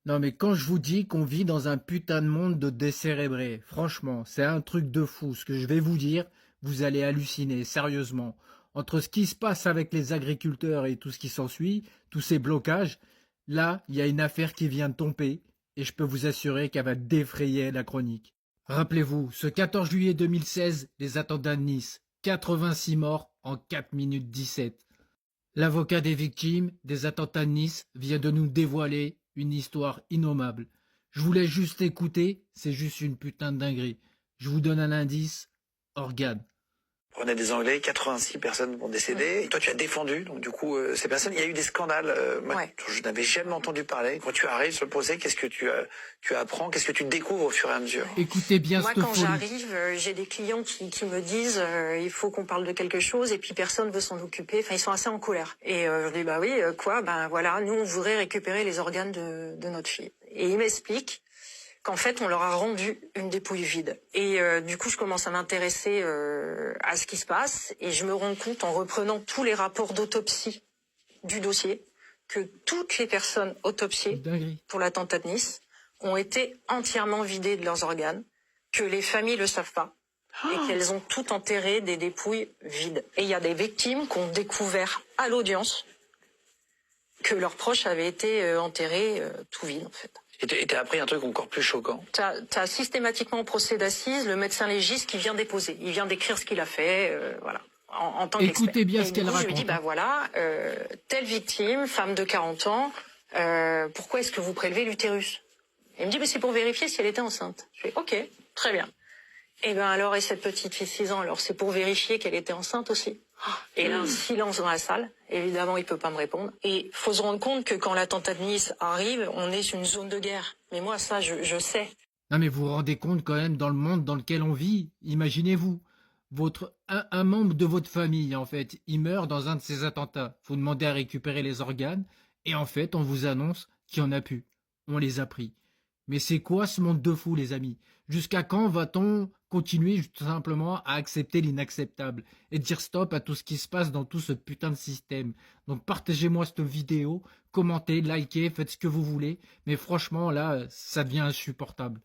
Non mais quand je vous dis qu'on vit dans un putain de monde de décérébrés, franchement, c'est un truc de fou. Ce que je vais vous dire, vous allez halluciner, sérieusement. Entre ce qui se passe avec les agriculteurs et tout ce qui s'ensuit, tous ces blocages, là, il y a une affaire qui vient de tomber, et je peux vous assurer qu'elle va défrayer la chronique. Rappelez-vous, ce 14 juillet 2016, les attentats de Nice, 86 morts en 4 minutes 17. L'avocat des victimes des attentats de Nice vient de nous dévoiler une histoire innommable. Je voulais juste écouter, c'est juste une putain de dinguerie. Je vous donne un indice, organe. On est des Anglais, 86 personnes vont décéder. Et toi, tu as défendu, donc du coup, ces personnes. Il y a eu des scandales. Moi, je n'avais jamais entendu parler. Quand tu arrives sur le procès, qu'est-ce que tu apprends, qu'est-ce que tu découvres au fur et à mesure? Écoutez bien Moi, cette quand folie. j'arrive, j'ai des clients qui me disent il faut qu'on parle de quelque chose et puis personne veut s'en occuper. Enfin, ils sont assez en colère. Et je dis bah oui, quoi? Ben voilà, nous on voudrait récupérer les organes de notre fille. Et ils m'expliquent qu'en fait, on leur a rendu une dépouille vide. Et du coup, je commence à m'intéresser à ce qui se passe et je me rends compte, en reprenant tous les rapports d'autopsie du dossier, que toutes les personnes autopsiées Dinguerie. pour l'attentat de Nice ont été entièrement vidées de leurs organes, que les familles le savent pas et qu'elles ont tout enterré des dépouilles vides. Et il y a des victimes qui ont découvert à l'audience que leurs proches avaient été enterrés tout vides, en fait. Et t'as appris un truc encore plus choquant. T'as systématiquement au procès d'assises le médecin légiste qui vient déposer. Il vient décrire ce qu'il a fait, voilà, en tant qu'expert. Écoutez bien Et ce du qu'elle coup, je lui raconte. dis, bah voilà, telle victime, femme de 40 ans, pourquoi est-ce que vous prélevez l'utérus? Il me dit, bah, c'est pour vérifier si elle était enceinte. Je fais, ok, très bien. Et ben alors, et cette petite fille de 6 ans, alors c'est pour vérifier qu'elle était enceinte aussi. Et là, un silence dans la salle. Évidemment, il peut pas me répondre. Et faut se rendre compte que quand l'attentat de Nice arrive, on est sur une zone de guerre. Mais moi, ça, je sais. Non mais vous vous rendez compte quand même dans le monde dans lequel on vit, imaginez-vous, un membre de votre famille en fait, il meurt dans un de ces attentats, vous demandez à récupérer les organes, et en fait on vous annonce qu'il y en a plus, on les a pris. Mais c'est quoi ce monde de fous les amis? Jusqu'à quand va-t-on continuer tout simplement à accepter l'inacceptable et dire stop à tout ce qui se passe dans tout ce putain de système? Donc partagez-moi cette vidéo, commentez, likez, faites ce que vous voulez, mais franchement là, ça devient insupportable.